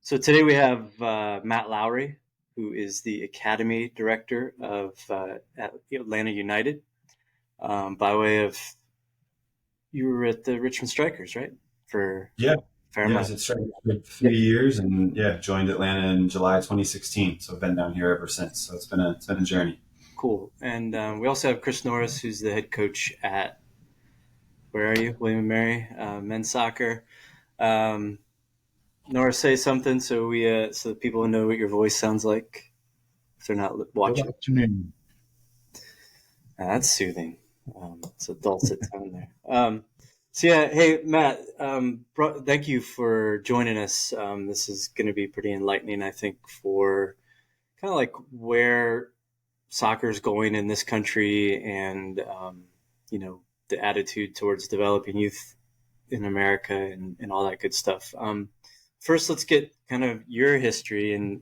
So today we have Matt Lowry, who is the Academy Director of at Atlanta United. By way of, you were at the Richmond Strikers, right? For Yeah, a fair yeah. amount. So it started for Yeah, 3 years, and joined Atlanta in July 2016. So I've been down here ever since. So it's been a journey. cool. And we also have Chris Norris, who's the head coach at, where are you, William and Mary men's soccer. Um, Norris, say something so that people know what your voice sounds like if they're not Good watching. afternoon. That's soothing. It's a dulcet tone there. So yeah, hey Matt, thank you for joining us. This is going to be pretty enlightening, I think, for kind of like where soccer is going in this country, and the attitude towards developing youth in America and all that good stuff. First, let's get kind of your history, and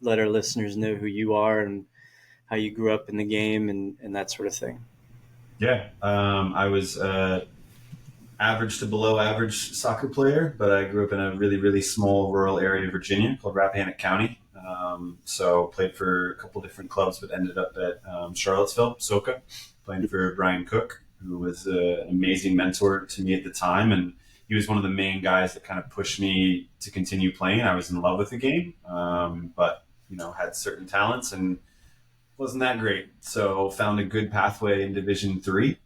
let our listeners know who you are and how you grew up in the game and that sort of thing. Yeah, I was average to below average soccer player, but I grew up in a really really small rural area of Virginia called Rappahannock County. So played for a couple different clubs, but ended up at Charlottesville, Soka, playing for Brian Cook, who was an amazing mentor to me at the time, and he was one of the main guys that kind of pushed me to continue playing. I was in love with the game, but had certain talents and wasn't that great. So found a good pathway in Division 3,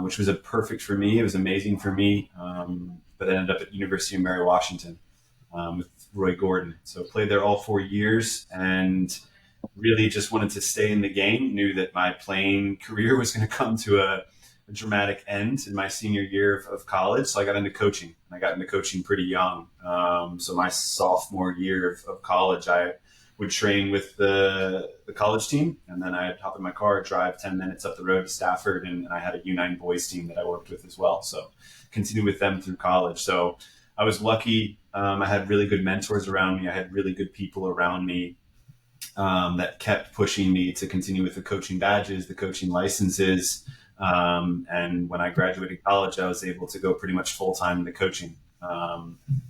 which was a perfect for me. It was amazing for me, but I ended up at University of Mary Washington with Roy Gordon. So played there all 4 years and really just wanted to stay in the game. Knew that my playing career was going to come to a dramatic end in my senior year of college. So I got into coaching. I got into coaching pretty young. So my sophomore year of college, I would train with the college team, and then I'd hop in my car, drive 10 minutes up the road to Stafford, and I had a U9 boys team that I worked with as well. So continued with them through college. So I was lucky. I had really good mentors around me. I had really good people around me that kept pushing me to continue with the coaching badges, the coaching licenses. And when I graduated college, I was able to go pretty much full time into coaching.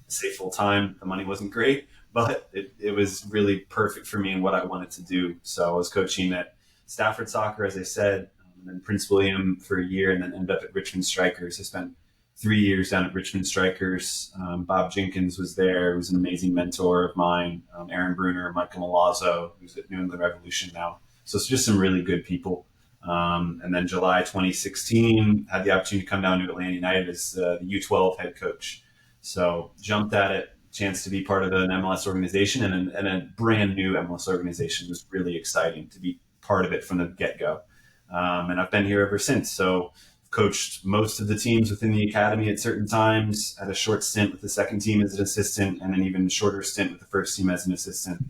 Say full time, the money wasn't great, but it was really perfect for me and what I wanted to do. So I was coaching at Stafford Soccer, as I said, and then Prince William for a year, and then ended up at Richmond Strikers. I spent 3 years down at Richmond Strikers. Bob Jenkins was there, who was an amazing mentor of mine. Aaron Bruner, Michael Milazzo, who's at New England Revolution now. So it's just some really good people. And then July 2016, had the opportunity to come down to Atlanta United as the U12 head coach. So jumped at it, chance to be part of an MLS organization and a brand new MLS organization. It was really exciting to be part of it from the get-go. And I've been here ever since. So coached most of the teams within the academy at certain times, had a short stint with the second team as an assistant, and an even shorter stint with the first team as an assistant.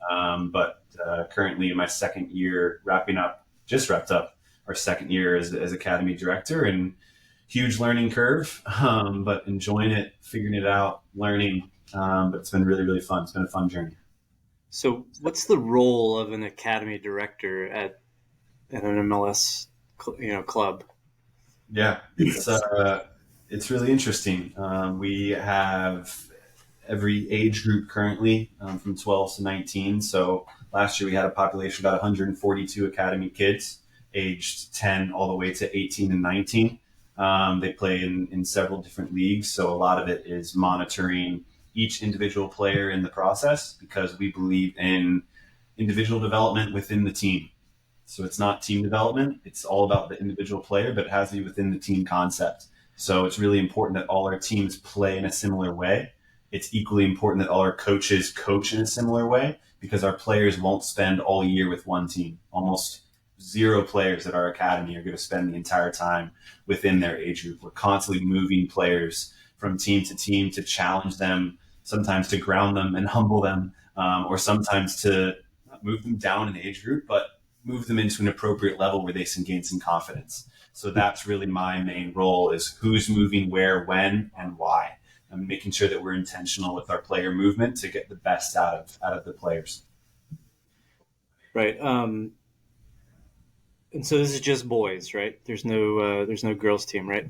But currently in my second year, just wrapped up our second year as academy director, and huge learning curve, but enjoying it, figuring it out, learning. But it's been really, really fun. It's been a fun journey. So, what's the role of an academy director at an MLS, club? Yeah, it's really interesting. We have every age group currently from 12 to 19. So last year we had a population of about 142 academy kids aged 10 all the way to 18 and 19. They play in several different leagues. So a lot of it is monitoring each individual player in the process because we believe in individual development within the team. So it's not team development. It's all about the individual player, but it has to be within the team concept. So it's really important that all our teams play in a similar way. It's equally important that all our coaches coach in a similar way because our players won't spend all year with one team. Almost zero players at our academy are going to spend the entire time within their age group. We're constantly moving players from team to challenge them, sometimes to ground them and humble them, or sometimes to not move them down in age group, but move them into an appropriate level where they can gain some confidence. So that's really my main role is who's moving where, when, and why. And making sure that we're intentional with our player movement to get the best out of the players. Right. And so this is just boys, right? There's no girls team, right?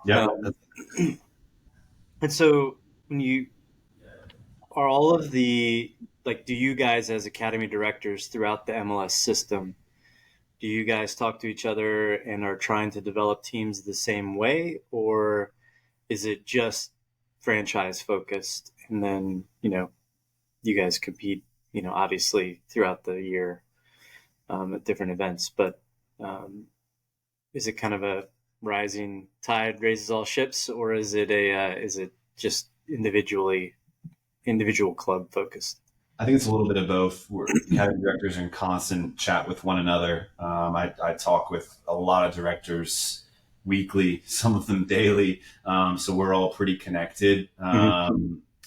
Yeah. And so when you are all of the like, do you guys as academy directors throughout the MLS system, do you guys talk to each other and are trying to develop teams the same way, or is it just franchise focused? And then, you guys compete, obviously throughout the year at different events, but um, is it kind of a rising tide raises all ships, or is it just individual club focused? I think it's a little bit of both. Academy directors are in constant chat with one another. I talk with a lot of directors weekly, some of them daily. So we're all pretty connected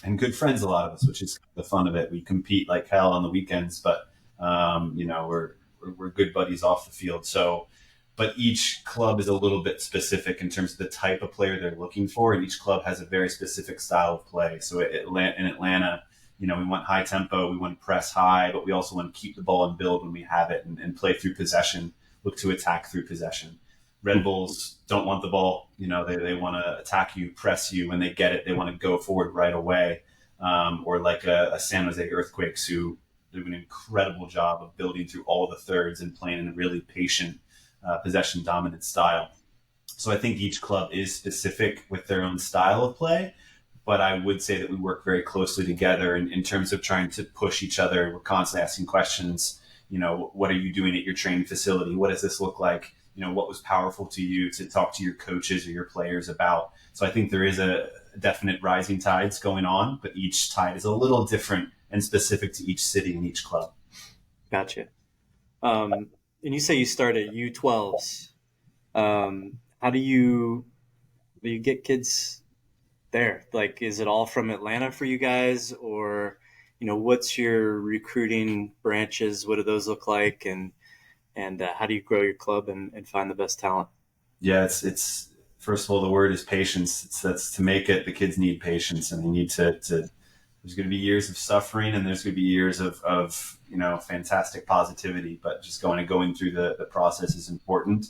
and good friends, a lot of us, which is the fun of it. We compete like hell on the weekends, but we're good buddies off the field. So, but each club is a little bit specific in terms of the type of player they're looking for, and each club has a very specific style of play. So in Atlanta, we want high tempo, we want to press high, but we also want to keep the ball and build when we have it and play through possession, look to attack through possession. Red Bulls don't want the ball. They want to attack you, press you. When they get it, they want to go forward right away. Or like a San Jose Earthquakes, who do an incredible job of building through all the thirds and playing in a really patient, possession dominant style. So I think each club is specific with their own style of play, but I would say that we work very closely together in terms of trying to push each other. We're constantly asking questions. What are you doing at your training facility? What does this look like? What was powerful to you to talk to your coaches or your players about? So I think there is a definite rising tides going on, but each tide is a little different and specific to each city and each club. Gotcha. And you say you start at U12s. How do you get kids there? Like, is it all from Atlanta for you guys, or what's your recruiting branches? What do those look like, and how do you grow your club and find the best talent? Yeah, it's first of all, the word is patience. That's to make it. The kids need patience, and they need to. There's going to be years of suffering, and there's going to be years of fantastic positivity. But just going through the process is important.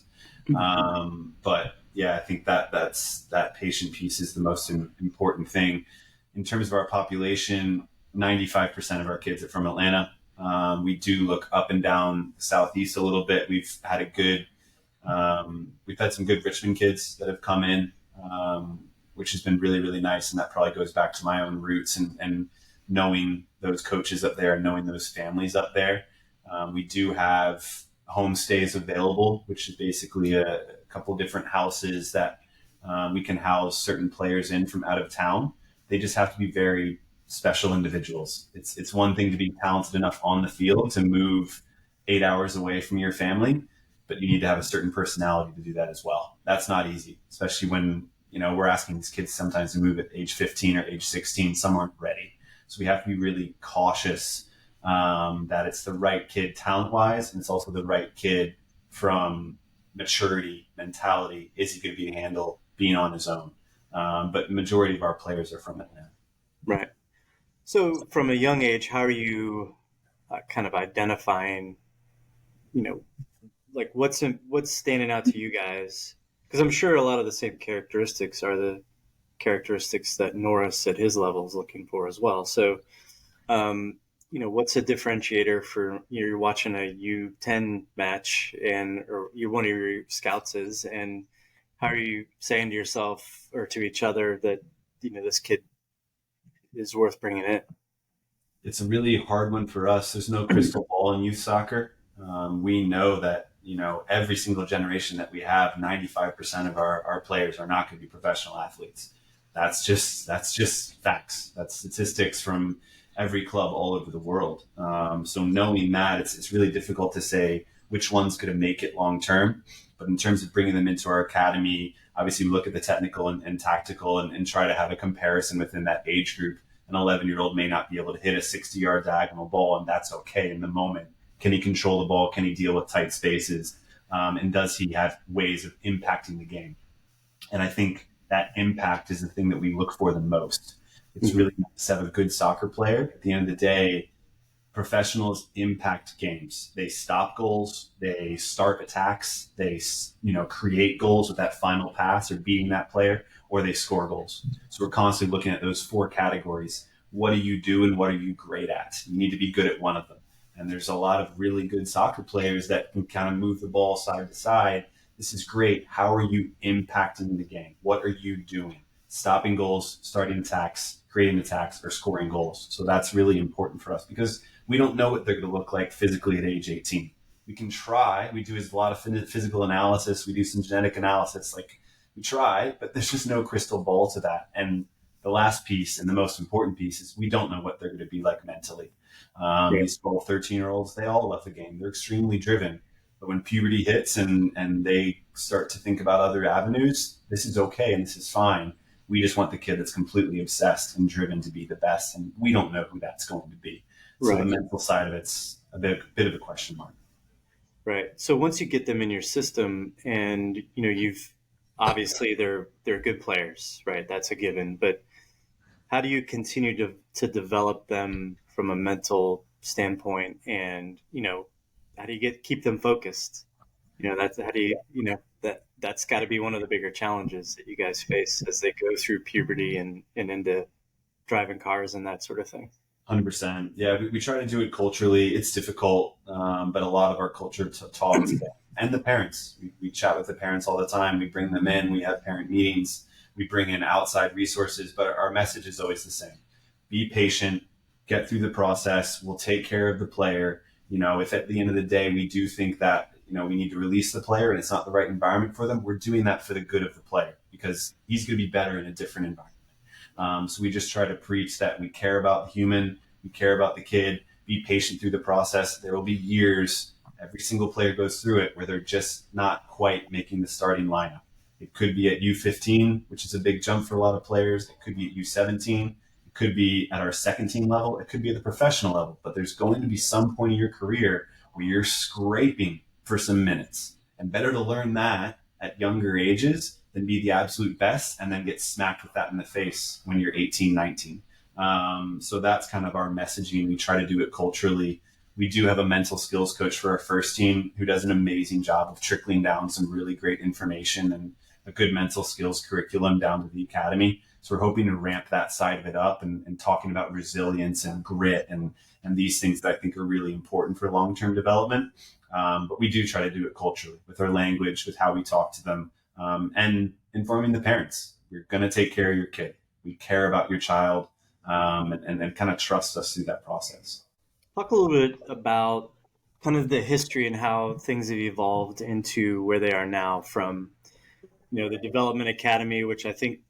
But yeah, I think that patient piece is the most important thing. In terms of our population, 95% of our kids are from Atlanta. We do look up and down the Southeast a little bit. We've had some good Richmond kids that have come in, which has been really, really nice. And that probably goes back to my own roots and knowing those coaches up there and knowing those families up there. We do have homestays available, which is basically a couple different houses that we can house certain players in from out of town. They just have to be very special individuals. It's one thing to be talented enough on the field to move 8 hours away from your family, but you need to have a certain personality to do that as well. That's not easy, especially when we're asking these kids sometimes to move at age 15 or age 16. Some aren't ready, so we have to be really cautious that it's the right kid talent wise, and it's also the right kid from maturity, mentality. Is he going to be able to handle being on his own? But the majority of our players are from Atlanta. Right. So from a young age, how are you kind of identifying, like what's standing out to you guys? Because I'm sure a lot of the same characteristics are the characteristics that Norris at his level is looking for as well. So, what's a differentiator for you're watching a U10 match or you're one of your scouts is, and how are you saying to yourself or to each other that this kid is worth bringing in? It's a really hard one for us. There's no crystal ball in youth soccer. We know that every single generation that we have, 95% of our players are not going to be professional athletes. That's just facts. That's statistics from every club all over the world. So knowing that, it's really difficult to say which one's going to make it long term. But in terms of bringing them into our academy, obviously we look at the technical and tactical and try to have a comparison within that age group. An 11-year-old may not be able to hit a 60-yard diagonal ball, and that's okay in the moment. Can he control the ball? Can he deal with tight spaces? And does he have ways of impacting the game? And I think that impact is the thing that we look for the most. It's really nice to have a good soccer player. At the end of the day, professionals impact games. They stop goals. They start attacks. They, create goals with that final pass or beating that player, or they score goals. So we're constantly looking at those four categories. what do you do and what are you great at? You need to be good at one of them. And there's a lot of really good soccer players that can kind of move the ball side to side. This is great. How are you impacting the game? What are you doing? Stopping goals, starting attacks, creating attacks, or scoring goals. So that's really important for us because we don't know what they're going to look like physically at age 18. We can try. We do a lot of physical analysis. We do some genetic analysis. Like we try, but there's just no crystal ball to that. And the last piece and the most important piece is we don't know what they're going to be like mentally. Yeah. These 12, 13-year-olds, they all love the game. They're extremely driven. But when puberty hits and they start to think about other avenues, this is okay and this is fine. We just want the kid that's completely obsessed and driven to be the best. And we don't know who that's going to be. So the Right. mental side of it's a bit of a question mark. Right. So once you get them in your system, and you've obviously they're good players, right? That's a given. But how do you continue to develop them from a mental standpoint, and how do you keep them focused? That's how do that's got to be one of the bigger challenges that you guys face as they go through puberty and into driving cars and that sort of thing. 100%. Yeah, we try to do it culturally. It's difficult, but a lot of our culture talks and the parents. We chat with the parents all the time. We bring them in. We have parent meetings. We bring in outside resources, but our message is always the same. Be patient, get through the process. We'll take care of the player. If at the end of the day we do think that, we need to release the player and it's not the right environment for them, we're doing that for the good of the player because he's going to be better in a different environment. So we just try to preach that we care about the human, we care about the kid, be patient through the process. There will be years, every single player goes through it, where they're just not quite making the starting lineup. It could be at U15, which is a big jump for a lot of players. It could be at U17. It could be at our second team level. It could be at the professional level. But there's going to be some point in your career where you're scraping for some minutes. And better to learn that at younger ages than be the absolute best and then get smacked with that in the face when you're 18, 19. So that's kind of our messaging. We try to do it culturally. We do have a mental skills coach for our first team who does an amazing job of trickling down some really great information and a good mental skills curriculum down to the academy. So we're hoping to ramp that side of it up and talking about resilience and grit and these things that I think are really important for long-term development. But we do try to do it culturally with our language, with how we talk to them, and informing the parents. You're going to take care of your kid. We care about your child, and kind of trust us through that process. Talk a little bit about kind of the history and how things have evolved into where they are now from, the Development Academy, which I think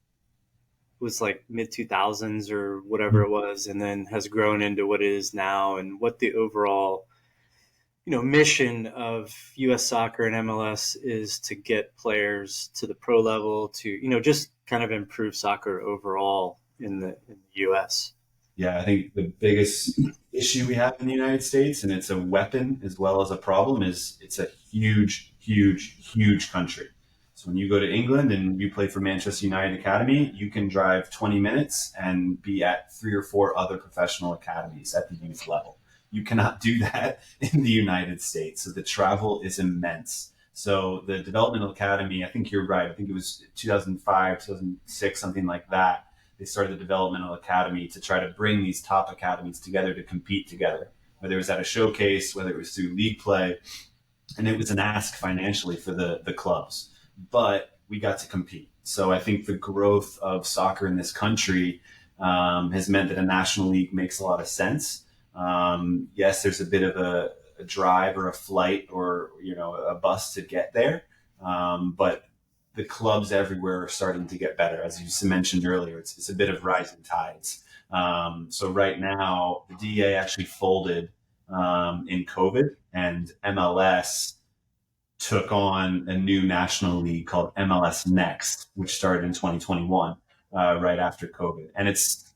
was like mid 2000s or whatever it was, and then has grown into what it is now, and what the overall mission of U.S. soccer and MLS is to get players to the pro level to just kind of improve soccer overall in the U.S. Yeah, I think the biggest issue we have in the United States, and it's a weapon as well as a problem, is it's a huge, huge, huge country. So when you go to England and you play for Manchester United Academy, you can drive 20 minutes and be at 3 or 4 other professional academies at the youth level. You cannot do that in the United States. So the travel is immense. So the Developmental Academy, I think you're right. I think it was 2005, 2006, something like that. They started the Developmental Academy to try to bring these top academies together to compete together, whether it was at a showcase, whether it was through league play. And it was an ask financially for the clubs. But we got to compete. So I think the growth of soccer in this country has meant that a national league makes a lot of sense. Yes, there's a bit of a drive or a flight or a bus to get there, but the clubs everywhere are starting to get better. As you mentioned earlier, it's a bit of rising tides. So right now, the DEA actually folded in COVID, and MLS took on a new national league called MLS Next, which started in 2021, right after COVID. And it's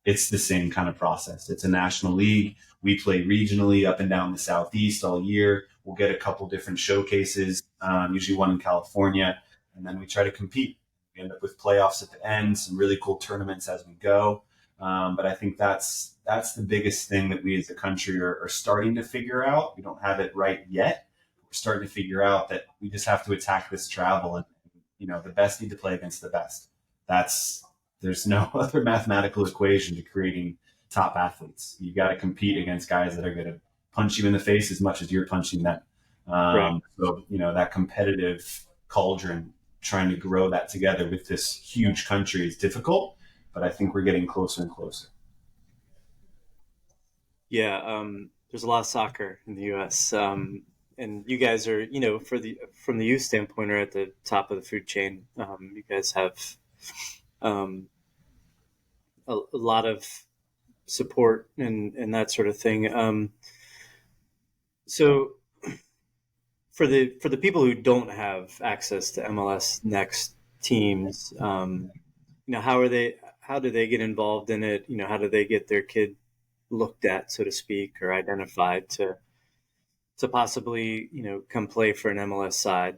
the same kind of process. It's a national league. We play regionally up and down the Southeast all year. We'll get a couple different showcases, usually one in California, and then we try to compete. We end up with playoffs at the end, some really cool tournaments as we go. But I think that's the biggest thing that we as a country are starting to figure out. We don't have it right yet. We're starting to figure out that we just have to attack this travel, and the best need to play against the best. There's no other mathematical equation to creating top athletes. You got to compete against guys that are going to punch you in the face as much as you're punching them. Right. So, that competitive cauldron, trying to grow that together with this huge country is difficult, but I think we're getting closer and closer. Yeah. There's a lot of soccer in the U.S. And you guys are, from the youth standpoint, are at the top of the food chain. You guys have um, a lot of support and that sort of thing. So for the people who don't have access to MLS Next teams, how do they get involved in it? How do they get their kid looked at, so to speak, or identified to possibly, come play for an MLS side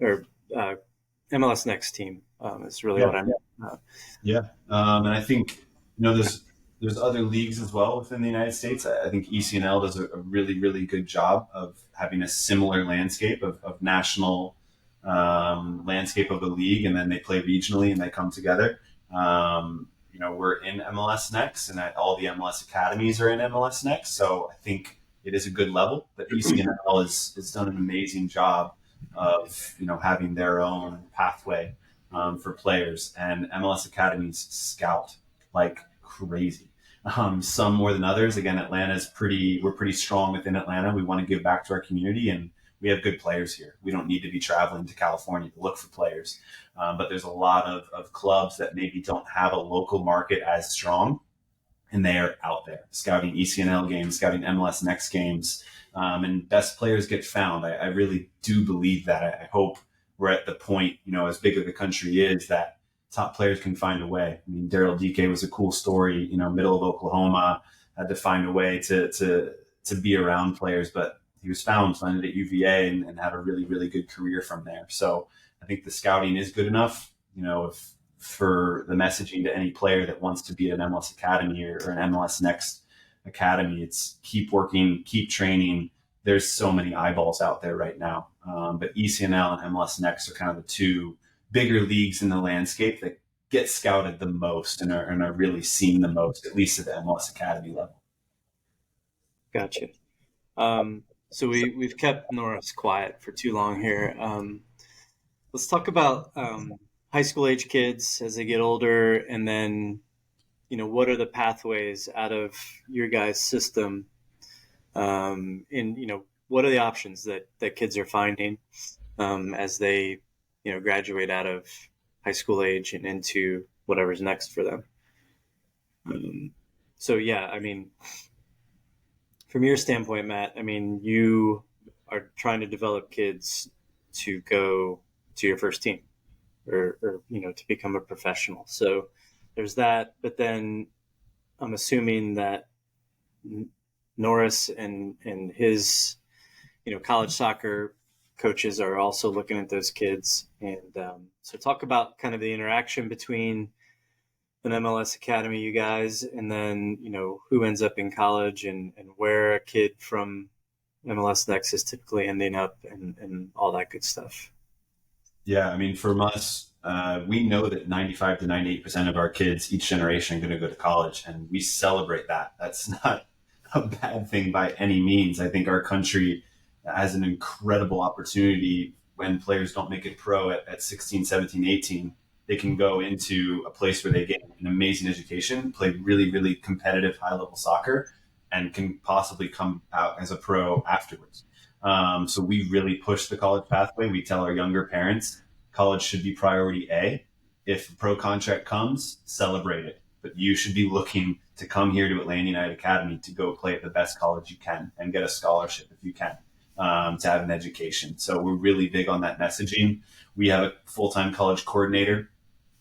or MLS Next team, is really Yeah. what I'm. Yeah. And I think, there's other leagues as well within the United States. I think ECNL does a really, really good job of having a similar landscape of national landscape of the league, and then they play regionally and they come together. We're in MLS Next, and all the MLS academies are in MLS Next. So I think it is a good level, but ECNL has done an amazing job of, having their own pathway for players, and MLS academies scout like crazy. Some more than others. Again, we're pretty strong within Atlanta. We want to give back to our community, and we have good players here. We don't need to be traveling to California to look for players. But there's a lot of clubs that maybe don't have a local market as strong, and they are out there scouting ECNL games, scouting MLS Next games, and best players get found. I really do believe that. I hope we're at the point, as big as the country is, that top players can find a way. I mean, Daryl Dike was a cool story, middle of Oklahoma, had to find a way to be around players, but he was found, landed at UVA, and had a really, really good career from there. So I think the scouting is good enough, if for the messaging to any player that wants to be at an MLS Academy or an MLS Next Academy, it's keep working, keep training. There's so many eyeballs out there right now. But ECNL and MLS Next are kind of the two bigger leagues in the landscape that get scouted the most and are really seen the most, at least at the MLS Academy level. Gotcha. So we've kept Norris quiet for too long here. Let's talk about high school age kids as they get older, and then what are the pathways out of your guys' system, and what are the options that kids are finding as they graduate out of high school age and into whatever's next for them. So yeah, I mean, from your standpoint, Matt, I mean, you are trying to develop kids to go to your first team or to become a professional. So there's that, but then I'm assuming that Norris and his, college soccer coaches are also looking at those kids. And so talk about kind of the interaction between an MLS Academy, you guys, and then, who ends up in college and where a kid from MLS Next is typically ending up and all that good stuff. Yeah, I mean, from us, we know that 95 to 98% of our kids each generation are going to go to college, and we celebrate that. That's not a bad thing by any means. I think our country has an incredible opportunity when players don't make it pro at 16, 17, 18. They can go into a place where they get an amazing education, play really, really competitive high-level soccer, and can possibly come out as a pro afterwards. So we really push the college pathway. We tell our younger parents college should be priority A. If a pro contract comes, celebrate it. But you should be looking to come here to Atlanta United Academy to go play at the best college you can and get a scholarship if you can, to have an education. So we're really big on that messaging. We have a full-time college coordinator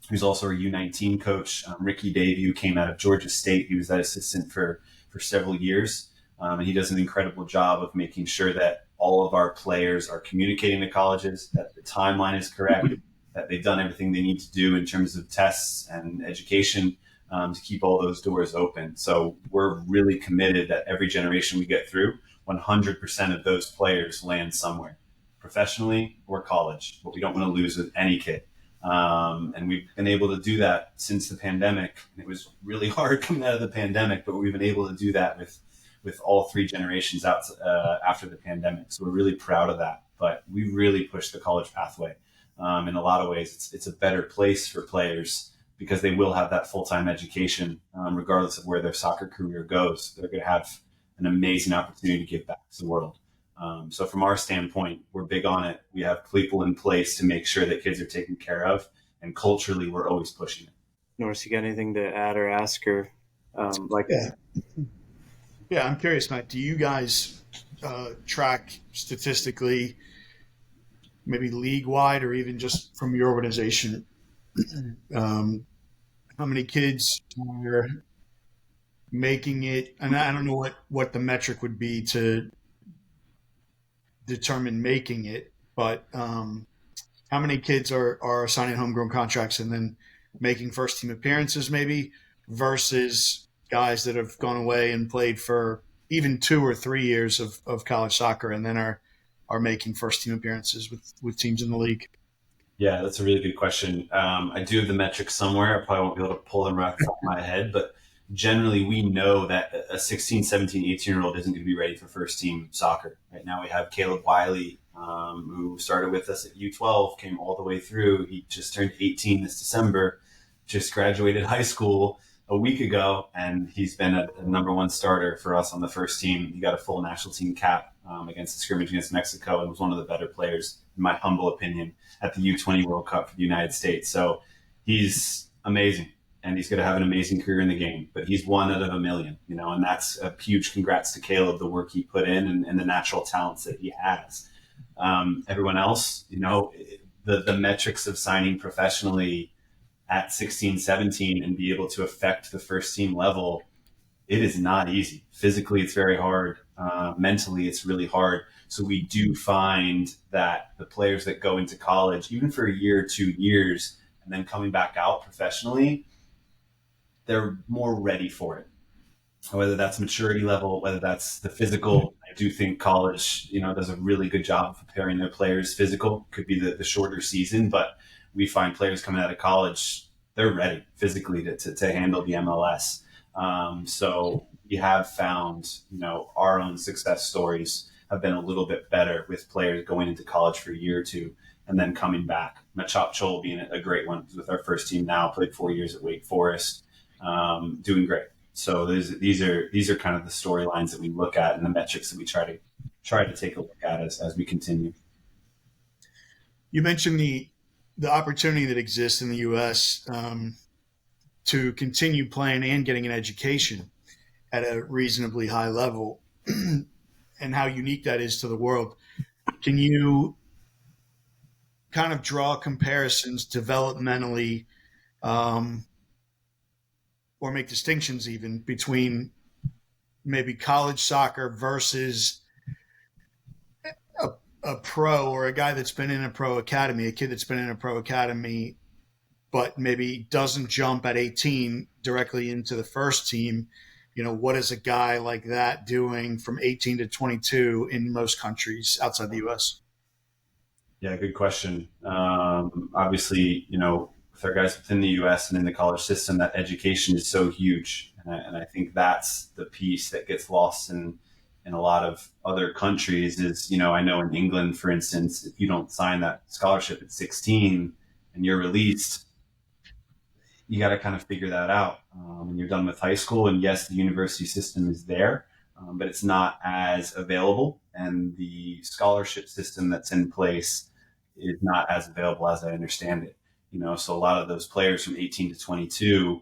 who's also our U19 coach, Ricky Davey, who came out of Georgia State. He was that assistant for several years. And he does an incredible job of making sure that all of our players are communicating to colleges, that the timeline is correct, that they've done everything they need to do in terms of tests and education, to keep all those doors open. So we're really committed that every generation we get through, 100% of those players land somewhere, professionally or college. What we don't want to lose with any kid. And we've been able to do that since the pandemic. It was really hard coming out of the pandemic, but we've been able to do that with all three generations out after the pandemic. So we're really proud of that. But we really pushed the college pathway. In a lot of ways, it's a better place for players because they will have that full-time education, regardless of where their soccer career goes. They're going to have an amazing opportunity to give back to the world. So from our standpoint, we're big on it. We have people in place to make sure that kids are taken care of, and culturally, we're always pushing it. Norris, you got anything to add or ask, or like? Yeah, yeah. I'm curious, Matt. Do you guys track statistically, maybe league wide, or even just from your organization, how many kids are making it? And I don't know what the metric would be to determine making it, but how many kids are signing homegrown contracts and then making first team appearances maybe versus guys that have gone away and played for even 2 or 3 years of college soccer and then are making first team appearances with teams in the league? Yeah, that's a really good question. I do have the metrics somewhere. I probably won't be able to pull them right off the top of my head, but generally we know that a 16, 17, 18-year-old isn't going to be ready for first team soccer. Right now we have Caleb Wiley, who started with us at U12, came all the way through. He just turned 18 this December, just graduated high school a week ago, and he's been a number one starter for us on the first team. He got a full national team cap against the scrimmage against Mexico and was one of the better players, in my humble opinion, at the U20 World Cup for the United States. So he's amazing, and he's going to have an amazing career in the game. But he's one out of a million, and that's a huge congrats to Caleb, the work he put in and the natural talents that he has. Everyone else, the metrics of signing professionally at 16, 17 and be able to affect the first team level, it is not easy. Physically, it's very hard. Mentally, it's really hard. So we do find that the players that go into college, even for a year or 2 years, and then coming back out professionally, they're more ready for it. Whether that's maturity level, whether that's the physical. I do think college, does a really good job of preparing their players. Physical could be the shorter season, but we find players coming out of college, they're ready physically to handle the MLS. So we have found, our own success stories have been a little bit better with players going into college for a year or two and then coming back. Machop Chol being a great one with our first team now, played 4 years at Wake Forest, doing great. So these are kind of the storylines that we look at and the metrics that we try to take a look at as we continue. You mentioned the opportunity that exists in the U.S. To continue playing and getting an education at a reasonably high level and how unique that is to the world. Can you kind of draw comparisons developmentally or make distinctions even between maybe college soccer versus a pro or a guy that's been in a pro academy, a kid that's been in a pro academy, but maybe doesn't jump at 18 directly into the first team? What is a guy like that doing from 18 to 22 in most countries outside the U.S.? Yeah, good question. Obviously, with our guys within the U.S. and in the college system, that education is so huge. And I think that's the piece that gets lost in a lot of other countries is, I know in England, for instance, if you don't sign that scholarship at 16 and you're released, you got to kind of figure that out when you're done with high school. And yes, the university system is there, but it's not as available. And the scholarship system that's in place is not as available as I understand it. So a lot of those players from 18 to 22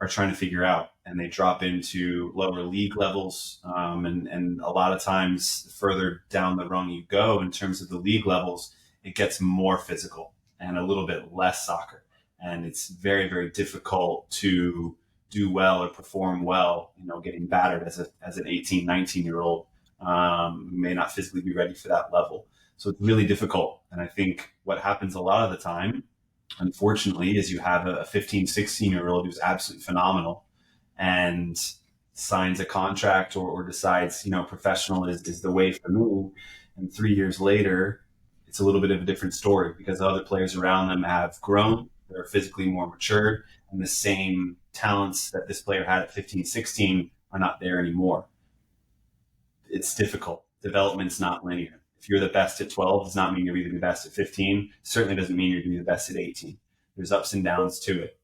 are trying to figure out, and they drop into lower league levels. And a lot of times further down the rung you go in terms of the league levels, it gets more physical and a little bit less soccer. And it's very, very difficult to do well or perform well, getting battered as an 18, 19-year-old who may not physically be ready for that level. So it's really difficult. And I think what happens a lot of the time, unfortunately, is you have a 15, 16-year-old who's absolutely phenomenal and signs a contract or decides, professional is the way for me. And 3 years later, it's a little bit of a different story because the other players around them have grown, they're physically more mature, and the same talents that this player had at 15, 16 are not there anymore. It's difficult. Development's not linear. If you're the best at 12, does not mean you're going to be the best at 15. Certainly doesn't mean you're going to be the best at 18. There's ups and downs to it.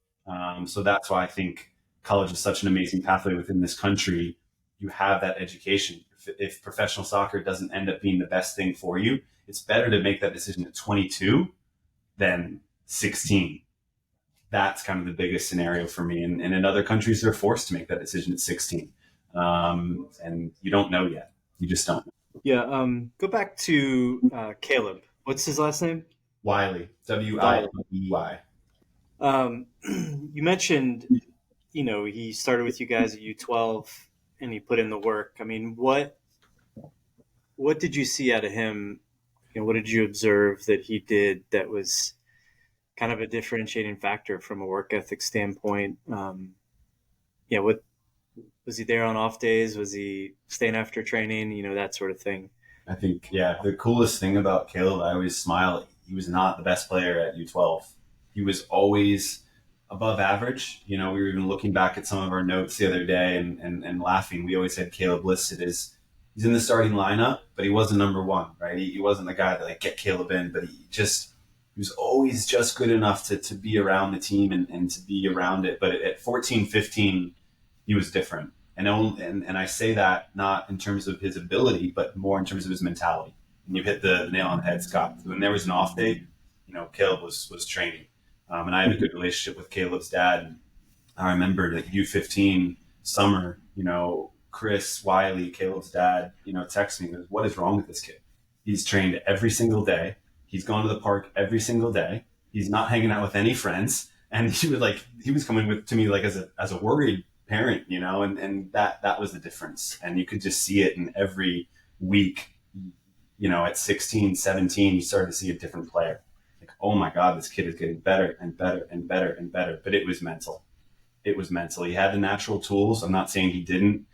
So that's why I think college is such an amazing pathway within this country. You have that education. If professional soccer doesn't end up being the best thing for you, it's better to make that decision at 22 than 16. That's kind of the biggest scenario for me. And in other countries, they're forced to make that decision at 16. And you don't know yet. You just don't. Yeah. Go back to Caleb. What's his last name? Wiley. W-I-L-E-Y. You mentioned, he started with you guys at U12 and he put in the work. I mean, what did you see out of him? What did you observe that he did that was kind of a differentiating factor from a work ethic standpoint? What was he there on off days? Was he staying after training? That sort of thing. I think, the coolest thing about Caleb, I always smile. He was not the best player at U12. He was always above average. We were even looking back at some of our notes the other day and laughing. We always had Caleb listed as he's in the starting lineup, but he wasn't number one, right? He wasn't the guy that get Caleb in, but he was always just good enough to be around the team and to be around it. But at 14, 15, he was different. And I say that not in terms of his ability, but more in terms of his mentality. And you hit the nail on the head, Scott. When there was an off day, Caleb was training. And I had a good relationship with Caleb's dad. And I remember that U15 summer, Chris Wiley, Caleb's dad, texted me, what is wrong with this kid? He's trained every single day. He's gone to the park every single day. He's not hanging out with any friends. And he was coming to me as a worried parent, and that was the difference. And you could just see it in every week, at 16, 17, you started to see a different player. Oh my God, this kid is getting better and better and better and better. But it was mental. He had the natural tools. I'm not saying he didn't.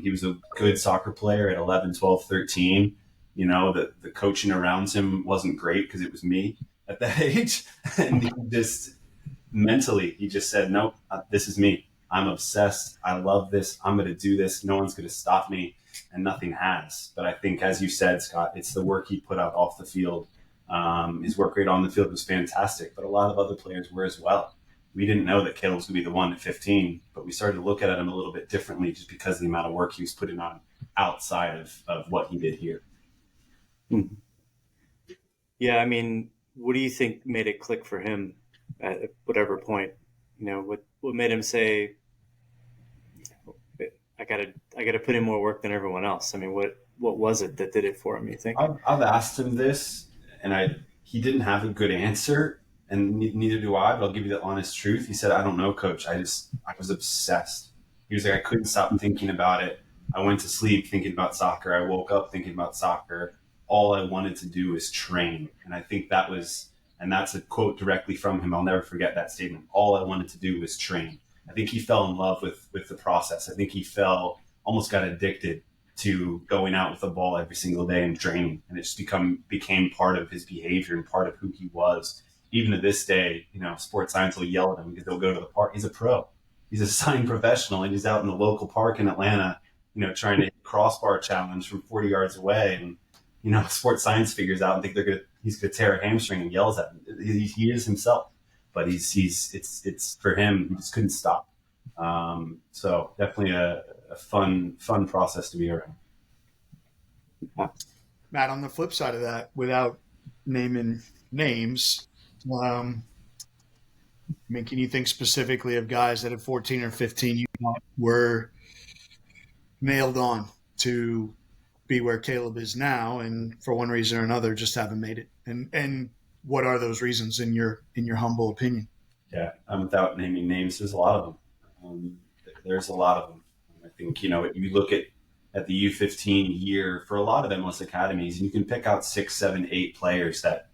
He was a good soccer player at 11, 12, 13. The coaching around him wasn't great because it was me at that age. And he just mentally, he just said, nope, this is me. I'm obsessed. I love this. I'm going to do this. No one's going to stop me. And nothing has. But I think, as you said, Scott, it's the work he put out off the field. His work rate on the field was fantastic, but a lot of other players were as well. We didn't know that Caleb was going to be the one at 15, but we started to look at him a little bit differently just because of the amount of work he was putting on outside of what he did here. Mm-hmm. Yeah, I mean, what do you think made it click for him at whatever point? What made him say, I gotta put in more work than everyone else? I mean, what was it that did it for him, you think? I've asked him this, and he didn't have a good answer, and neither do I, but I'll give you the honest truth. He said, I don't know, coach. I was obsessed. He was like, I couldn't stop thinking about it. I went to sleep thinking about soccer. I woke up thinking about soccer. All I wanted to do was train. And I think that's a quote directly from him. I'll never forget that statement. All I wanted to do was train. I think he fell in love with the process. I think he almost got addicted to going out with the ball every single day and training. And it just became part of his behavior and part of who he was. Even to this day, sports science will yell at him because they'll go to the park. He's a pro. He's a signed professional, and he's out in the local park in Atlanta, trying to hit a crossbar challenge from 40 yards away. And, sports science figures out and think he's going to tear a hamstring and yells at him. He is himself, but it's for him. He just couldn't stop. So definitely a fun process to be around. Matt, on the flip side of that, without naming names, can you think specifically of guys that at 14 or 15 you thought were nailed on to be where Caleb is now, and for one reason or another just haven't made it? And what are those reasons in your humble opinion? Yeah, without naming names, there's a lot of them. There's a lot of them. I think, you look at the U15 year for a lot of MLS academies, and you can pick out 6, 7, 8 players that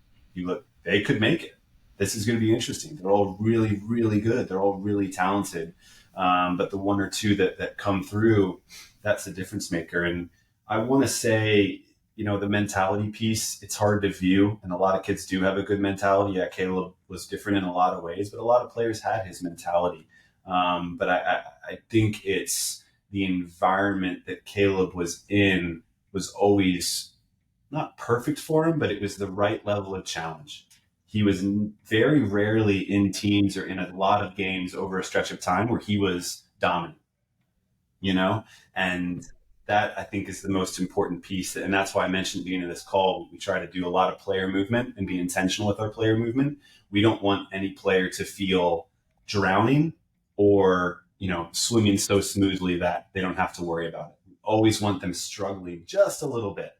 they could make it. This is going to be interesting. They're all really, really good. They're all really talented. But the one or two that come through, that's the difference maker. And I want to say the mentality piece, it's hard to view. And a lot of kids do have a good mentality. Yeah, Caleb was different in a lot of ways, but a lot of players had his mentality. But I think it's the environment that Caleb was in was always not perfect for him, but it was the right level of challenge. He was very rarely in teams or in a lot of games over a stretch of time where he was dominant, and that I think is the most important piece. And that's why I mentioned at the beginning of this call, we try to do a lot of player movement and be intentional with our player movement. We don't want any player to feel drowning or, swimming so smoothly that they don't have to worry about it. We always want them struggling just a little bit.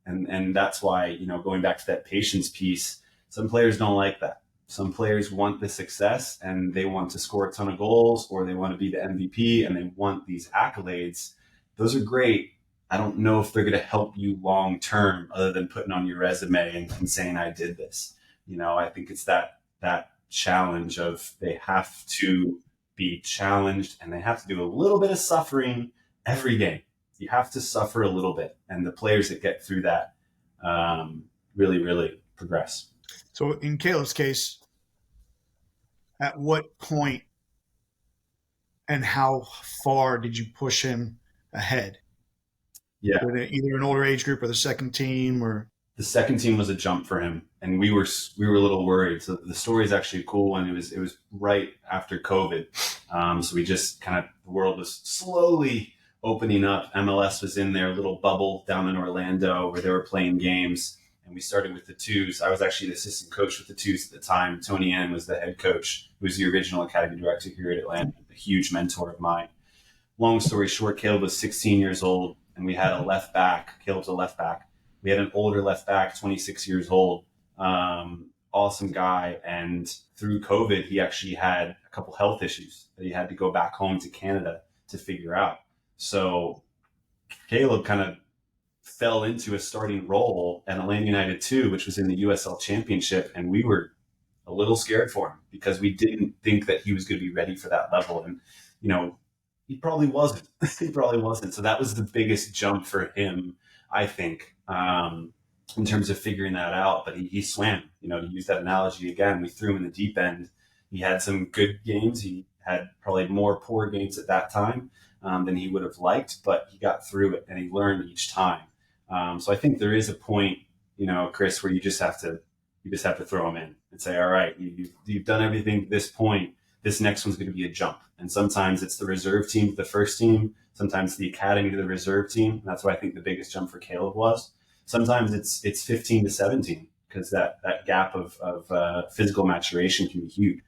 And that's why, going back to that patience piece, some players don't like that. Some players want the success and they want to score a ton of goals, or they want to be the MVP and they want these accolades. Those are great. I don't know if they're going to help you long term other than putting on your resume and saying I did this. I think it's that challenge of they have to be challenged and they have to do a little bit of suffering every game. You have to suffer a little bit. And the players that get through that really, really progress. So in Caleb's case, at what point and how far did you push him ahead? Yeah. With either an older age group or the second team, or the second team was a jump for him, and we were a little worried. So the story is actually a cool one. It was right after COVID, so we just the world was slowly opening up. MLS was in their little bubble down in Orlando where they were playing games, and we started with the twos. I was actually the assistant coach with the twos at the time. Tony N was the head coach, who was the original academy director here at Atlanta, a huge mentor of mine. Long story short, Caleb was 16 years old, and we had a left back. Caleb's a left back. We had an older left back, 26 years old, awesome guy. And through COVID, he actually had a couple health issues that he had to go back home to Canada to figure out. So Caleb kind of fell into a starting role at Atlanta United 2, which was in the USL Championship. And we were a little scared for him because we didn't think that he was going to be ready for that level. And, he probably wasn't. So that was the biggest jump for him, I think, in terms of figuring that out. But he swam, to use that analogy again, we threw him in the deep end. He had some good games. He had probably more poor games at that time than he would have liked, but he got through it and he learned each time. So I think there is a point, Chris, where you just have to throw him in and say, all right, you've done everything to this point. This next one's going to be a jump. And sometimes it's the reserve team to the first team. Sometimes the academy to the reserve team. And that's what I think the biggest jump for Caleb was. Sometimes it's 15 to 17 because that gap of physical maturation can be huge.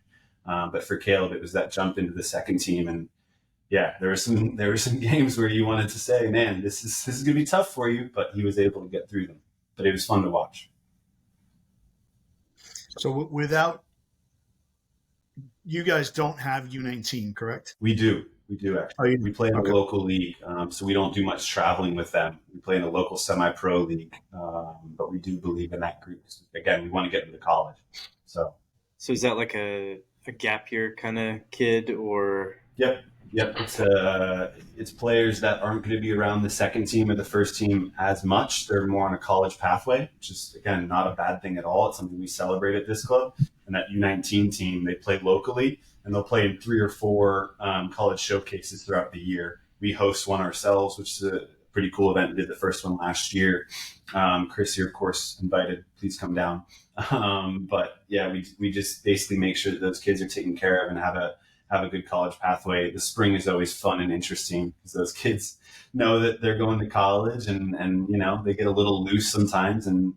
But for Caleb, it was that jump into the second team. And yeah, there were some games where you wanted to say, man, this is going to be tough for you, but he was able to get through them. But it was fun to watch. So without, you guys don't have U19, correct? We do actually. We play in a local league, so we don't do much traveling with them. We play in a local semi-pro league, but we do believe in that group. Again, we want to get into college. So is that like a gap year kind of kid, or? Yep. It's players that aren't going to be around the second team or the first team as much. They're more on a college pathway, which is, again, not a bad thing at all. It's something we celebrate at this club. And that U19 team, they play locally, and they'll play in 3 or 4 college showcases throughout the year. We host one ourselves, which is a pretty cool event. We did the first one last year. Chris, you're, of course, invited. Please come down. But yeah, we just basically make sure that those kids are taken care of and have a good college pathway. The spring is always fun and interesting because those kids know that they're going to college and they get a little loose sometimes, and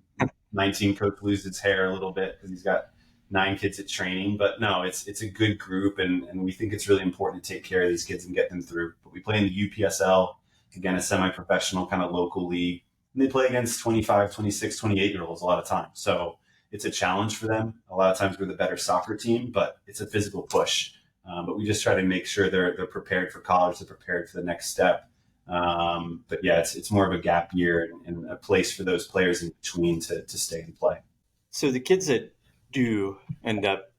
19 coach loses its hair a little bit because he's got 9 kids at training. But no, it's a good group, and we think it's really important to take care of these kids and get them through. But we play in the UPSL, again, a semi-professional kind of local league, and they play against 25, 26, 28-year-olds a lot of times. So it's a challenge for them. A lot of times we're the better soccer team, but it's a physical push. But we just try to make sure they're prepared for college, they're prepared for the next step. But yeah, it's more of a gap year and a place for those players in between to stay and play. So the kids that do end up,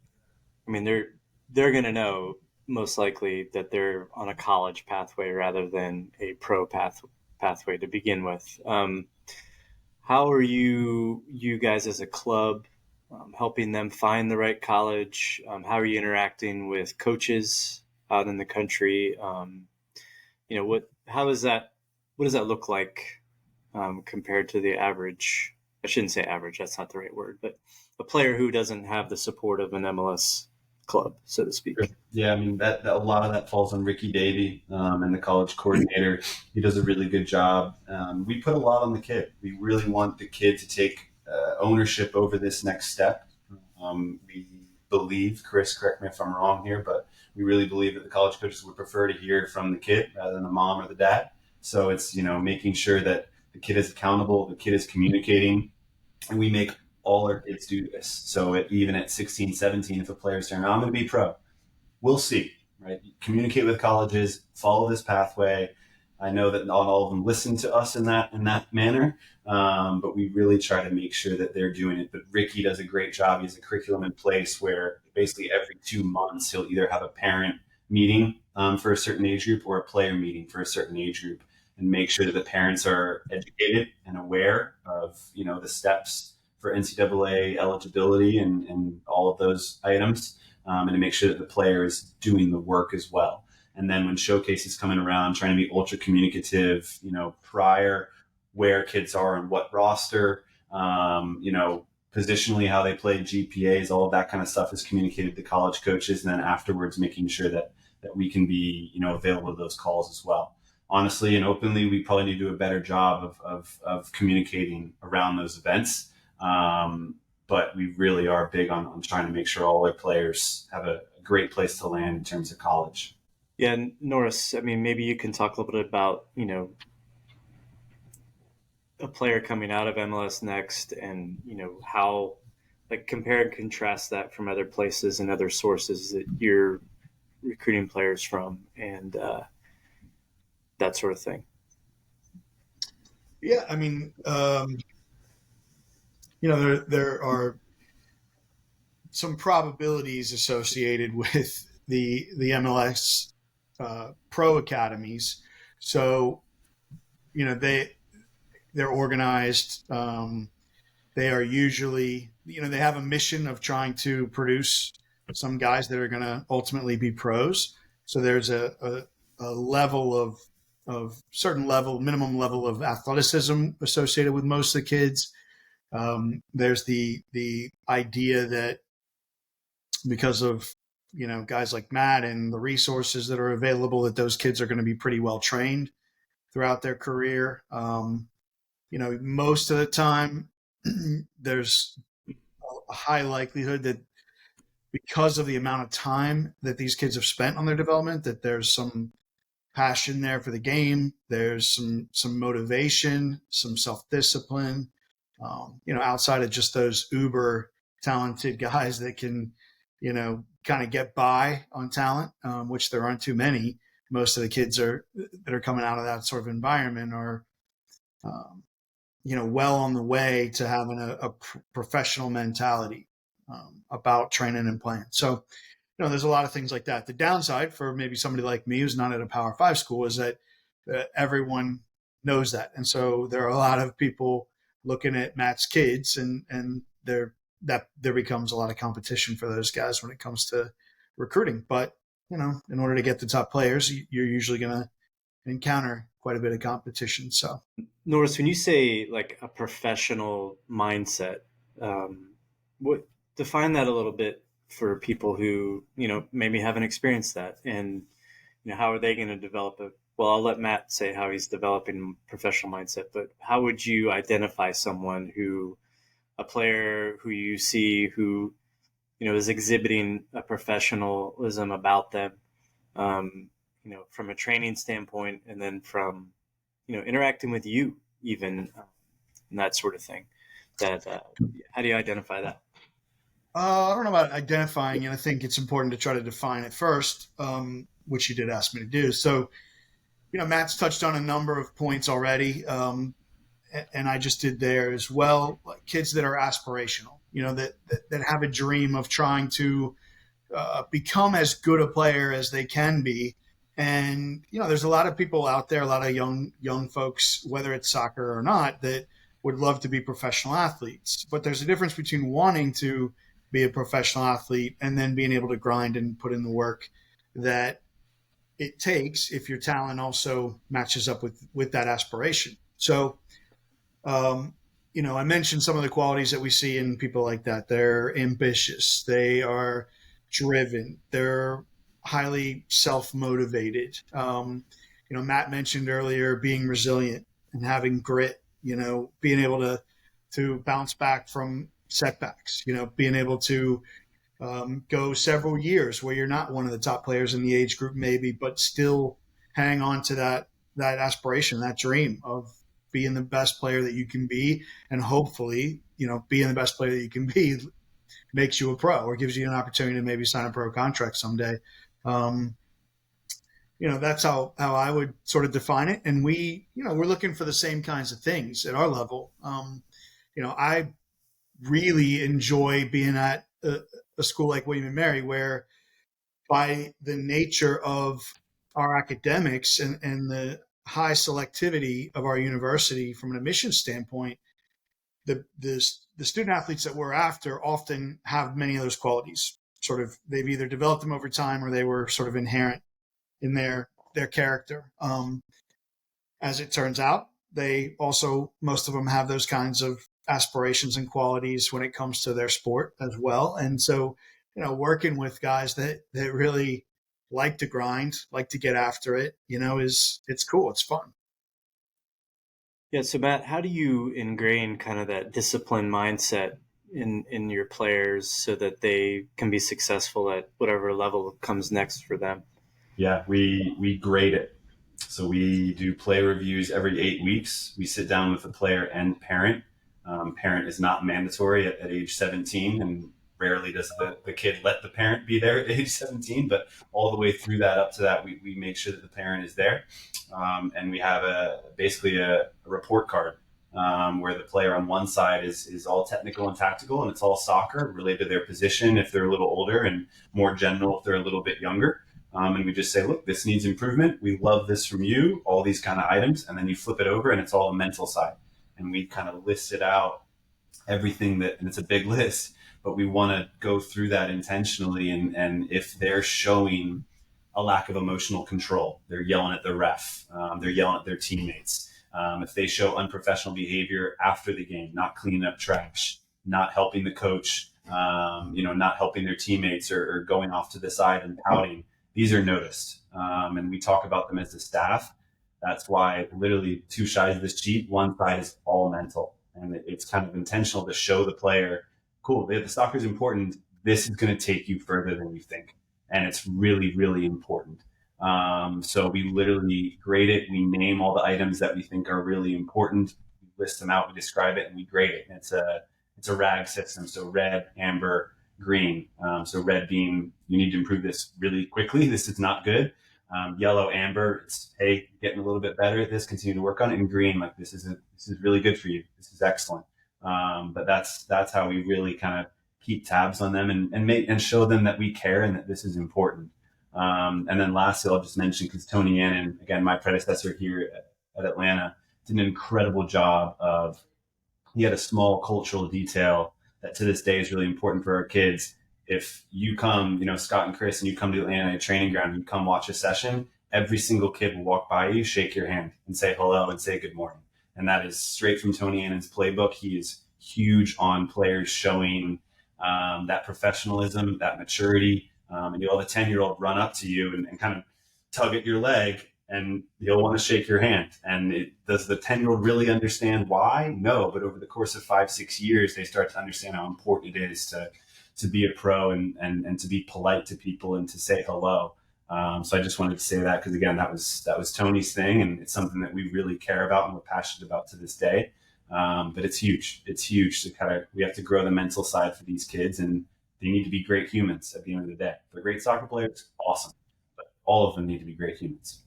they're going to know most likely that they're on a college pathway rather than a pro pathway. pathway to begin with. How are you guys as a club helping them find the right college? How are you interacting with coaches out in the country? How is that? What does that look like compared to the average? I shouldn't say average. That's not the right word, but a player who doesn't have the support of an MLS club, so to speak. Sure. Yeah, I mean that a lot of that falls on Ricky Davey and the college coordinator. He does a really good job. We put a lot on the kid. We really want the kid to take ownership over this next step. We believe, Chris, correct me if I'm wrong here, but we really believe that the college coaches would prefer to hear from the kid rather than the mom or the dad. So it's making sure that the kid is accountable, the kid is communicating, and we make all our kids do this. So even at 16, 17, if a player's saying, I'm going to be pro, we'll see, right? Communicate with colleges, follow this pathway. I know that not all of them listen to us in that manner, but we really try to make sure that they're doing it. But Ricky does a great job. He has a curriculum in place where basically every 2 months he'll either have a parent meeting for a certain age group or a player meeting for a certain age group, and make sure that the parents are educated and aware of the steps for NCAA eligibility and all of those items, and to make sure that the player is doing the work as well. And then when showcase is coming around, trying to be ultra communicative, prior where kids are and what roster, positionally how they play, GPAs, all of that kind of stuff is communicated to college coaches. And then afterwards, making sure that we can be, available to those calls as well. Honestly and openly, we probably need to do a better job of communicating around those events. But we really are big on trying to make sure all our players have a great place to land in terms of college. Yeah, Norris, I mean, maybe you can talk a little bit about, a player coming out of MLS Next and, how, compare and contrast that from other places and other sources that you're recruiting players from and that sort of thing. Yeah, I mean, there are some probabilities associated with the MLS pro academies. So, they're organized. They are usually, they have a mission of trying to produce some guys that are going to ultimately be pros. So there's a level of certain level, minimum level of athleticism associated with most of the kids. There's the idea that because of guys like Matt and the resources that are available, that those kids are going to be pretty well trained throughout their career. Most of the time, there's a high likelihood that because of the amount of time that these kids have spent on their development, that there's some passion there for the game. There's some motivation, some self-discipline, outside of just those uber talented guys that can, kind of get by on talent, which there aren't too many. Most of the kids that are coming out of that sort of environment are, well on the way to having a professional mentality about training and playing. So, there's a lot of things like that. The downside for maybe somebody like me who's not at a Power 5 school is that everyone knows that. And so there are a lot of people looking at Matt's kids and there becomes a lot of competition for those guys when it comes to recruiting. But, in order to get the top players, you're usually going to encounter quite a bit of competition. So, Norris, when you say a professional mindset, what define that a little bit for people who, maybe haven't experienced that, and, how are they going to develop it? Well, I'll let Matt say how he's developing professional mindset, but how would you identify someone a player who you see who, is exhibiting a professionalism about them, from a training standpoint, and then from, interacting with you even, and that sort of thing. How do you identify that? I don't know about identifying it. I think it's important to try to define it first, which you did ask me to do. So, Matt's touched on a number of points already, and I just did there as well. Kids that are aspirational, that have a dream of trying to become as good a player as they can be, And there's a lot of people out there, a lot of young folks, whether it's soccer or not, that would love to be professional athletes. But there's a difference between wanting to be a professional athlete and then being able to grind and put in the work that it takes if your talent also matches up with that aspiration. So, I mentioned some of the qualities that we see in people like that. They're ambitious. They are driven. They're highly self-motivated. Matt mentioned earlier being resilient and having grit, being able to bounce back from setbacks, being able to go several years where you're not one of the top players in the age group, maybe, but still hang on to that aspiration, that dream of being the best player that you can be, and hopefully, being the best player that you can be makes you a pro or gives you an opportunity to maybe sign a pro contract someday. That's how I would sort of define it. And we're looking for the same kinds of things at our level. I really enjoy being at a school like William & Mary, where by the nature of our academics and the high selectivity of our university from an admissions standpoint, the student athletes that we're after often have many of those qualities. Sort of, they've either developed them over time or they were sort of inherent in their character. As it turns out, they also, most of them have those kinds of aspirations and qualities when it comes to their sport as well. And so, working with guys that really like to grind, like to get after it, it's cool. It's fun. Yeah. So Matt, how do you ingrain kind of that discipline mindset in your players so that they can be successful at whatever level comes next for them? Yeah, we grade it. So we do play reviews every 8 weeks. We sit down with the player and parent. Parent is not mandatory at age 17, and rarely does the kid let the parent be there at age 17, but all the way through that up to that, we make sure that the parent is there. And we have basically a report card where the player on one side is all technical and tactical, and it's all soccer related to their position if they're a little older, and more general if they're a little bit younger. And we just say, look, this needs improvement. We love this from you, all these kind of items. And then you flip it over and it's all the mental side. And we kind of listed out everything and it's a big list, but we want to go through that intentionally. And if they're showing a lack of emotional control, they're yelling at the ref, they're yelling at their teammates. If they show unprofessional behavior after the game, not cleaning up trash, not helping the coach, not helping their teammates or going off to the side and pouting, these are noticed, and we talk about them as a staff. That's why literally 2 sides of this sheet, one side is all mental, and it's kind of intentional to show the player, cool, the soccer is important. This is going to take you further than you think, and it's really, really important. So we literally grade it. We name all the items that we think are really important. We list them out, we describe it, and we grade it. And it's a RAG system, so red, amber, green. So red being, you need to improve this really quickly. This is not good. Yellow, amber, it's, hey, getting a little bit better at this, continue to work on it. And green, like this is really good for you. This is excellent. But that's how we really kind of keep tabs on them and show them that we care and that this is important. And then lastly, I'll just mention, because Tony Annan, again, my predecessor here at Atlanta, did an incredible job he had a small cultural detail that to this day is really important for our kids. If you come, Scott and Chris, and you come to Atlanta training ground, and you come watch a session, every single kid will walk by you, shake your hand and say hello and say good morning. And that is straight from Tony Annan's playbook. He is huge on players showing that professionalism, that maturity. And you'll have a 10-year-old run up to you and kind of tug at your leg, and he'll want to shake your hand. And does the 10-year-old really understand why? No, but over the course of 5-6 years, they start to understand how important it is to be a pro and to be polite to people and to say hello. So I just wanted to say that, because again, that was Tony's thing, and it's something that we really care about and we're passionate about to this day. But it's huge. It's huge to we have to grow the mental side for these kids, and they need to be great humans at the end of the day. If they're great soccer players, awesome. But all of them need to be great humans.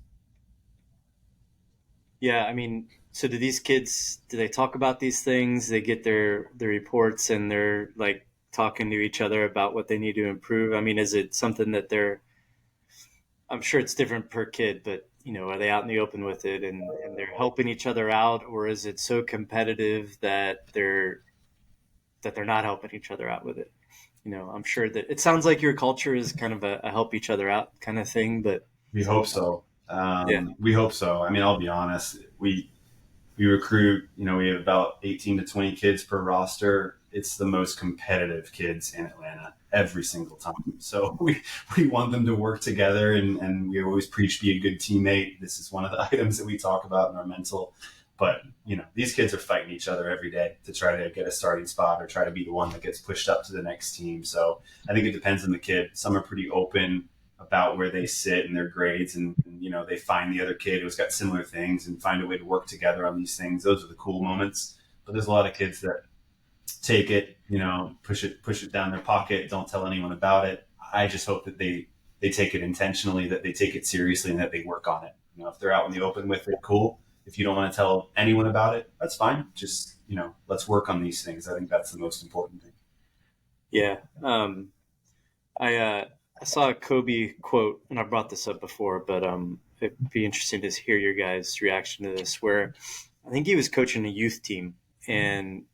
Yeah, I mean, so do these kids, do they talk about these things? They get their reports and they're like talking to each other about what they need to improve? I mean, is it something that they're I'm sure it's different per kid, but are they out in the open with it and they're helping each other out, or is it so competitive that they're not helping each other out with it? I'm sure that it sounds like your culture is kind of a help each other out kind of thing, but We hope so. yeah, We hope so. I mean, I'll be honest. We recruit. We have about 18 to 20 kids per roster. It's the most competitive kids in Atlanta every single time. So we want them to work together, and we always preach be a good teammate. This is one of the items that we talk about in our mental. But these kids are fighting each other every day to try to get a starting spot or try to be the one that gets pushed up to the next team. So I think it depends on the kid. Some are pretty open about where they sit in their grades, and they find the other kid who's got similar things and find a way to work together on these things. Those are the cool moments. But there's a lot of kids that take it, push it down their pocket, don't tell anyone about it. I just hope that they take it intentionally, that they take it seriously, and that they work on it. If they're out in the open with it, cool. If you don't want to tell anyone about it, that's fine. Just let's work on these things. I think that's the most important thing. Yeah. I saw a Kobe quote, and I brought this up before, but it'd be interesting to hear your guys' reaction to this. Where I think he was coaching a youth team, and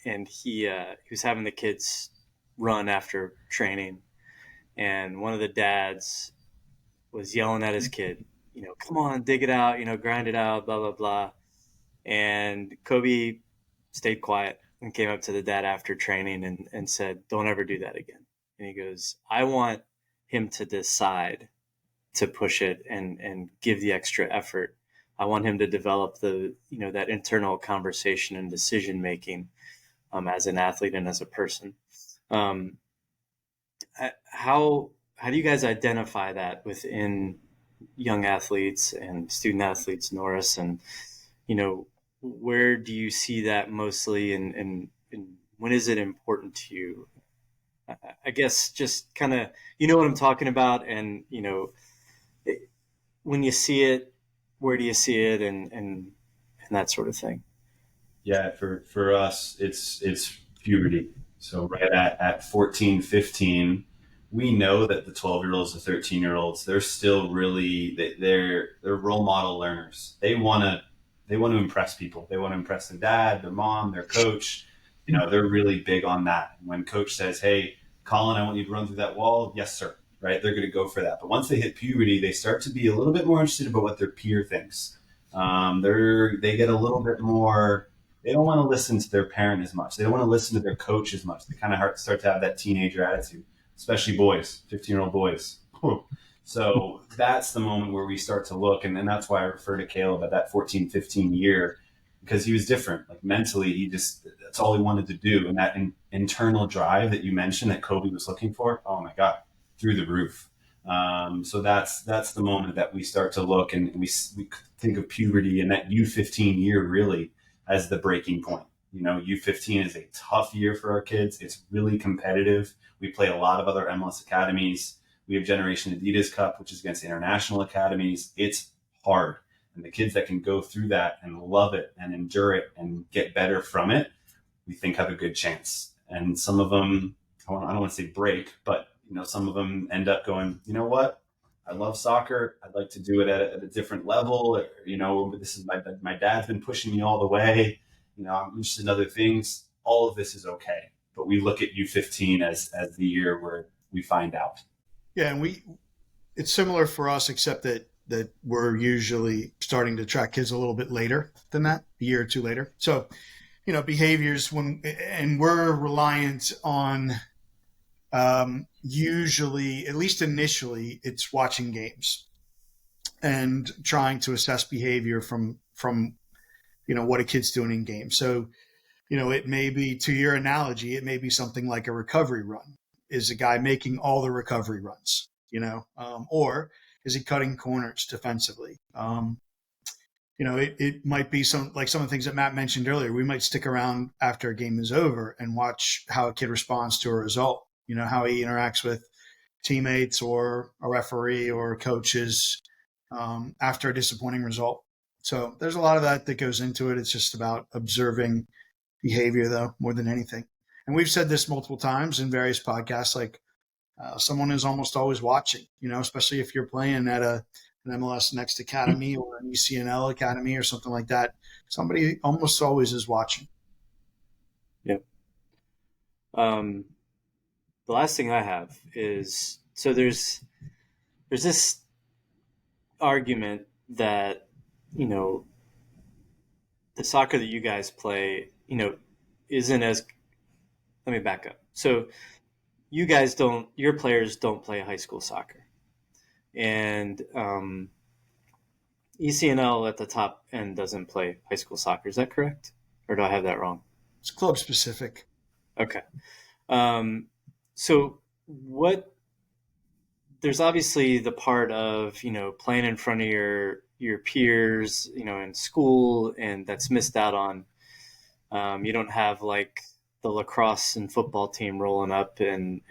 he was having the kids run after training, and one of the dads was yelling at his kid, come on, dig it out, grind it out, blah blah blah, and Kobe stayed quiet and came up to the dad after training and said, don't ever do that again. And he goes, I want him to decide to push it and give the extra effort. I want him to develop that internal conversation and decision making as an athlete and as a person. How do you guys identify that within young athletes and student athletes, Norris? And where do you see that mostly, and when is it important to you? I guess just kind of, what I'm talking about. And, when you see it, where do you see it, and that sort of thing? Yeah, for us, it's puberty. So right at 14, 15, we know that the 12-year-olds, the 13-year-olds, they're still really, they're role model learners. They want to impress people. They want to impress their dad, their mom, their coach. They're really big on that. When coach says, hey, Colin, I want you to run through that wall. Yes, sir. Right. They're going to go for that. But once they hit puberty, they start to be a little bit more interested about what their peer thinks. They get a little bit more, they don't want to listen to their parent as much. They don't want to listen to their coach as much. They kind of start to have that teenager attitude, especially boys, 15-year-old boys. So that's the moment where we start to look. And that's why I refer to Caleb at that 14, 15 year, because he was different. Like mentally, that's all he wanted to do. And that internal drive that you mentioned that Kobe was looking for, oh my God, through the roof. So that's the moment that we start to look, and we think of puberty and that U15 year really as the breaking point. U15 is a tough year for our kids. It's really competitive. We play a lot of other MLS academies. We have Generation Adidas Cup, which is against international academies. It's hard. And the kids that can go through that and love it and endure it and get better from it, we think have a good chance. And some of them, I don't want to say break, but some of them end up going, you know what? I love soccer. I'd like to do it at a different level. This is my dad's been pushing me all the way. I'm interested in other things. All of this is okay. But we look at U15 as the year where we find out. Yeah, and it's similar for us, except that we're usually starting to track kids a little bit later than that, a year or two later. So, behaviors and we're reliant on usually, at least initially, it's watching games and trying to assess behavior from what a kid's doing in games. So, it may be, to your analogy, it may be something like a recovery run. Is a guy making all the recovery runs, or is he cutting corners defensively? It might be some of the things that Matt mentioned earlier. We might stick around after a game is over and watch how a kid responds to a result. How he interacts with teammates or a referee or coaches after a disappointing result. So there's a lot of that goes into it. It's just about observing behavior, though, more than anything. And we've said this multiple times in various podcasts, like someone is almost always watching, especially if you're playing at an MLS Next Academy or an ECNL Academy or something like that. Somebody almost always is watching. Yep. The last thing I have is, so there's this argument that, the soccer that you guys play, isn't as, let me back up. So your players don't play high school soccer. And ECNL at the top end doesn't play high school soccer. Is that correct? Or do I have that wrong? It's club specific. Okay. So there's obviously the part of, playing in front of your peers, in school, and that's missed out on. You don't have like the lacrosse and football team rolling up and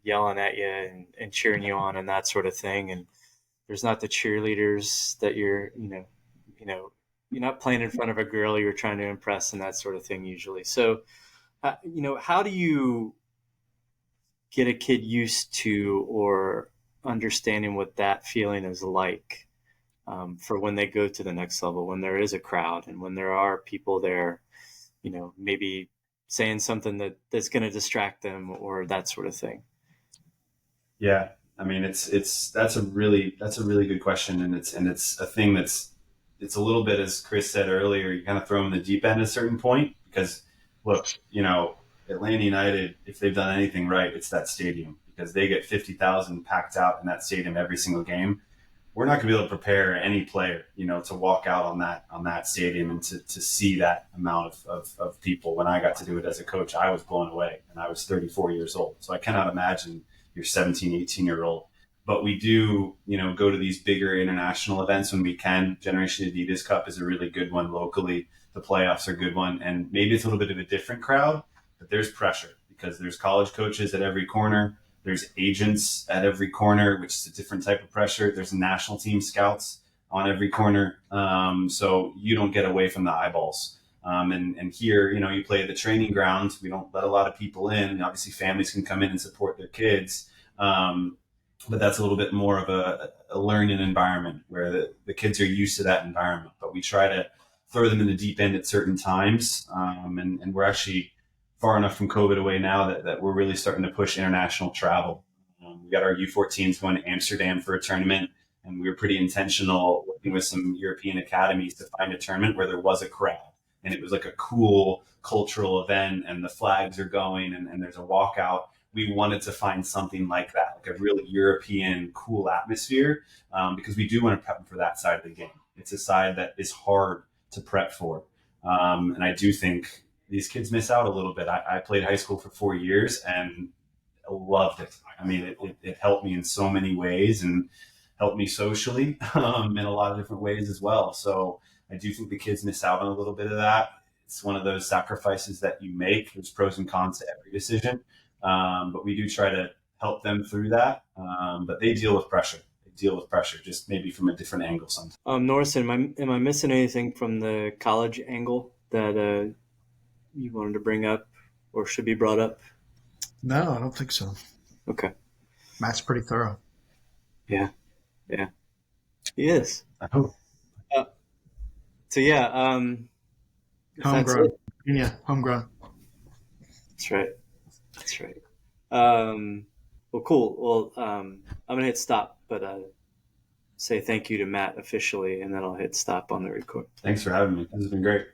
yelling at you and cheering you on and that sort of thing. And there's not the cheerleaders that you're not playing in front of a girl you're trying to impress and that sort of thing usually. So, how do you get a kid used to or understanding what that feeling is like for when they go to the next level, when there is a crowd and when there are people there, maybe saying something that's going to distract them or that sort of thing? Yeah. I mean, that's a really good question. And it's a thing it's a little bit, as Chris said earlier, you kind of throw them in the deep end at a certain point, because look, Atlanta United, if they've done anything right, it's that stadium, because they get 50,000 packed out in that stadium every single game. We're not going to be able to prepare any player, to walk out on that stadium and to see that amount of people. When I got to do it as a coach, I was blown away, and I was 34 years old. So I cannot imagine your 17, 18-year-old. But we do, go to these bigger international events when we can. Generation Adidas Cup is a really good one locally. The playoffs are a good one. And maybe it's a little bit of a different crowd, but there's pressure because there's college coaches at every corner. There's agents at every corner, which is a different type of pressure. There's national team scouts on every corner. So you don't get away from the eyeballs. And here, you play at the training ground. We don't let a lot of people in. Obviously, families can come in and support their kids. But that's a little bit more of a learning environment where the kids are used to that environment. But we try to throw them in the deep end at certain times. And we're actually far enough from COVID away now that we're really starting to push international travel. We got our U14s going to Amsterdam for a tournament, and we were pretty intentional working with some European academies to find a tournament where there was a crowd. And it was like a cool cultural event, and the flags are going, and there's a walkout. We wanted to find something like that, like a really European cool atmosphere, because we do want to prep them for that side of the game. It's a side that is hard to prep for. And I do think these kids miss out a little bit. I played high school for 4 years and loved it. I mean, it helped me in so many ways and helped me socially in a lot of different ways as well. So I do think the kids miss out on a little bit of that. It's one of those sacrifices that you make. There's pros and cons to every decision. But we do try to help them through that. But they deal with pressure. Just maybe from a different angle sometimes. Norris, am I missing anything from the college angle that you wanted to bring up or should be brought up? No, I don't think so. Okay. Matt's pretty thorough. Yeah. He is. I hope. So yeah, homegrown. Yeah, homegrown. That's right. Well, cool. Well, I'm gonna hit stop, but say thank you to Matt officially, and then I'll hit stop on the record. Thanks for having me. This has been great.